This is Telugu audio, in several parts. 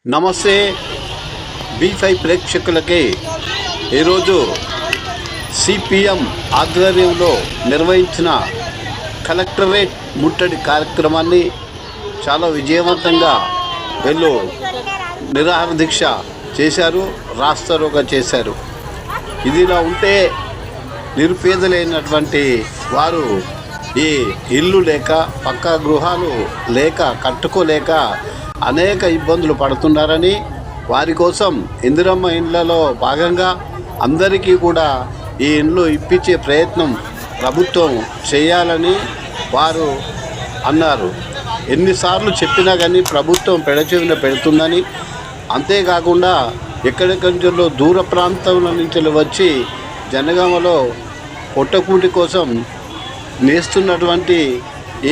నమస్తే బి5 ప్రేక్షకులకి ఈరోజు సిపిఎం ఆధ్వర్యంలో నిర్వహించిన కలెక్టరేట్ ముట్టడి కార్యక్రమాన్ని చాలా విజయవంతంగా వీళ్ళు నిరాహార దీక్ష చేశారు, రాస్తారోగా చేశారు. ఇదిలా ఉంటే నిరుపేదలైనటువంటి వారు ఈ ఇల్లు లేక పక్కా గృహాలు లేక కట్టుకోలేక అనేక ఇబ్బందులు పడుతున్నారని, వారి కోసం ఇందిరమ్మ ఇండ్లలో భాగంగా అందరికీ కూడా ఈ ఇండ్లు ఇప్పించే ప్రయత్నం ప్రభుత్వం చేయాలని వారు అన్నారు. ఎన్నిసార్లు చెప్పినా కానీ ప్రభుత్వం పెడచెవిన పెడుతుందని, అంతేకాకుండా ఎక్కడెక్కడి నుంచో దూర ప్రాంతాల నుంచి వచ్చి జనగామలో పొట్టకూటి కోసం నేస్తున్నటువంటి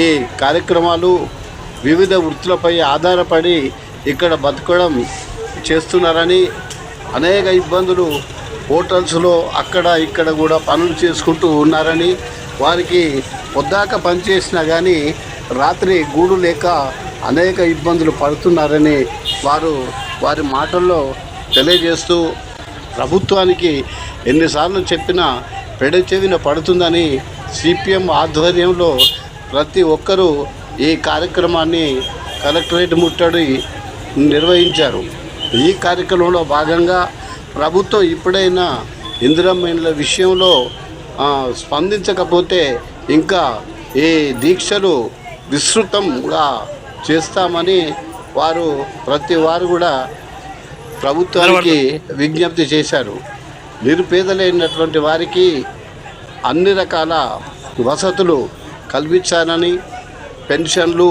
ఈ కార్యక్రమాలు వివిధ వృత్తులపై ఆధారపడి ఇక్కడ బతకడం చేస్తున్నారని, అనేక ఇబ్బందులు హోటల్స్లో అక్కడ ఇక్కడ కూడా పనులు చేసుకుంటూ ఉన్నారని, వారికి పొద్దాక పనిచేసినా కానీ రాత్రి గూడు లేక అనేక ఇబ్బందులు పడుతున్నారని వారి మాటల్లో తెలియజేస్తూ, ప్రభుత్వానికి ఎన్నిసార్లు చెప్పినా పెడచెవిన పడుతుందని సిపిఎం ఆధ్వర్యంలో ప్రతి ఒక్కరూ ఈ కార్యక్రమాన్ని కలెక్టరేట్ ముట్టడి నిర్వహించారు. ఈ కార్యక్రమంలో భాగంగా ప్రభుత్వం ఇప్పుడైనా ఇందిరమ్మ ఇండ్ల విషయంలో స్పందించకపోతే ఇంకా ఈ దీక్షలు విస్తృతంగా చేస్తామని ప్రతి వారు కూడా ప్రభుత్వానికి విజ్ఞప్తి చేశారు. నిరుపేదలైనటువంటి వారికి అన్ని రకాల వసతులు కల్పించాలని, పెన్షన్లు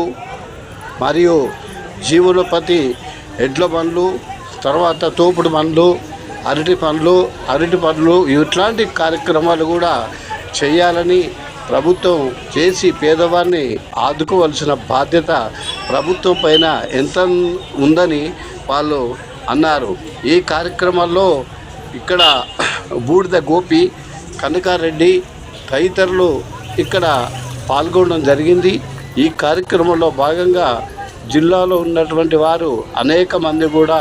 మరియు జీవనోపాధి ఎడ్ల బండ్లు, తర్వాత తోపుడు బండ్లు, అరటి పండ్లు ఇట్లాంటి కార్యక్రమాలు కూడా చేయాలని ప్రభుత్వం చేసి పేదవారిని ఆదుకోవాల్సిన బాధ్యత ప్రభుత్వం పైన ఎంత ఉందని వాళ్ళు అన్నారు. ఈ కార్యక్రమాల్లో ఇక్కడ బూడిద గోపి, కనకారెడ్డి తదితరులు ఇక్కడ పాల్గొనడం జరిగింది. ఈ కార్యక్రమంలో భాగంగా జిల్లాలో ఉన్నటువంటి వారు అనేక మంది కూడా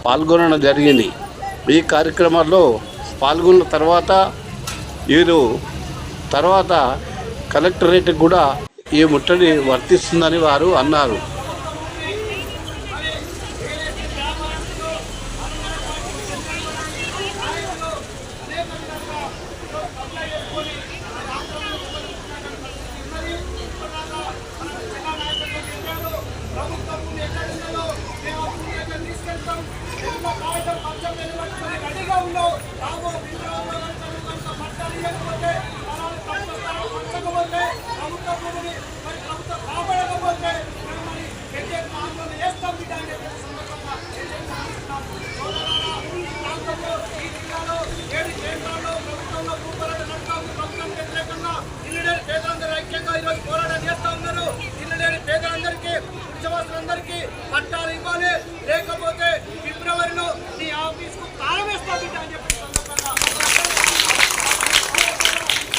పాల్గొనడం జరిగింది. ఈ కార్యక్రమాల్లో పాల్గొన్న తర్వాత కలెక్టరేట్కి కూడా ఈ ముట్టడి వర్తిస్తుందని వారు అన్నారు. పట్టాలు ఇవ్వాలి, లేకపోతే ఫిబ్రవరిలో నీ ఆఫీస్కు తాళం వేస్తా బిడ్డ అని చెప్పి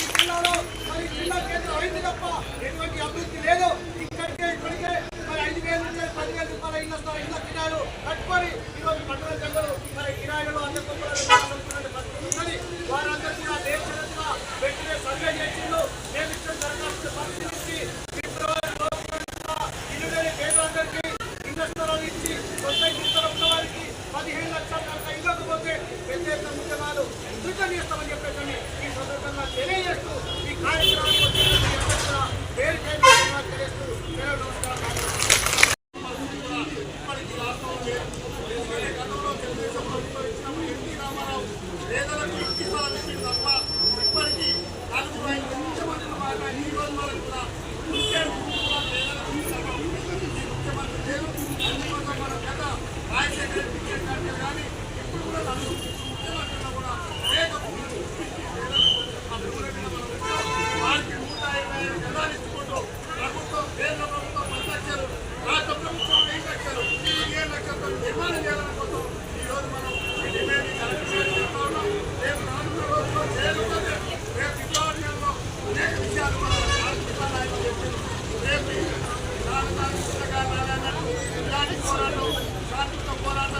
జిల్లాలో మరి జిల్లా కేంద్రం అయింది తప్ప ఎటువంటి అభివృద్ధి లేదు. ఇప్పటికే మరి 5,000 నుంచి 10,000 రూపాయల ఇళ్ళ కిరాయిలు కట్టుకొని ఈరోజు పట్టణ జంగలు మరి కిరాయిలలో అందరి వారందరూ కూడా దేశంగా వెంటనే సర్వే చేసిండు. మేము ఇచ్చిన దరఖాస్తులు పరిశీలించి ఫిబ్రవరి ఇల్లు లేని పేదలందరికీ స్థలాలు ఇచ్చి సొసైటీ తరఫున వారికి 15 లక్షల దాకా ఇవ్వకపోతే పెద్ద ఎత్తున ఉద్యమాలు ఉధృతం చేస్తామని చెప్పేసి ఈ సందర్భంగా తెలియజేస్తూ ఈ కార్యక్రమానికి పేరు తెలియజేస్తూ నమస్కారం. ఇప్పటికీ 4-5 ముఖ్యమంత్రులు ఈ రోజు వరకు కూడా కానీ ఇప్పుడు కూడా ముఖ్యమంత్రులు కూడా వారికి 125 గదాలు ఇచ్చుకుంటూ ప్రభుత్వం కేంద్ర ప్రభుత్వం 10 లక్షలు, రాష్ట్ర ప్రభుత్వం 5 లక్షలు, 15 లక్షలతో నిర్మాణం చేయాలని కోసం ఈరోజు మనం ఈ డిమాండ్ చేస్తా ఉన్నాం. రేపు రానున్న రోజుల్లో చేయకపోతే రేపు విద్యార్థులలో అనేక విషయాలు మనం రేపు పోరాటం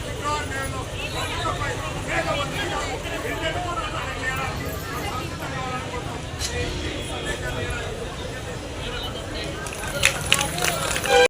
విగ్రహాన్ని నేను పేద వర్గాలకు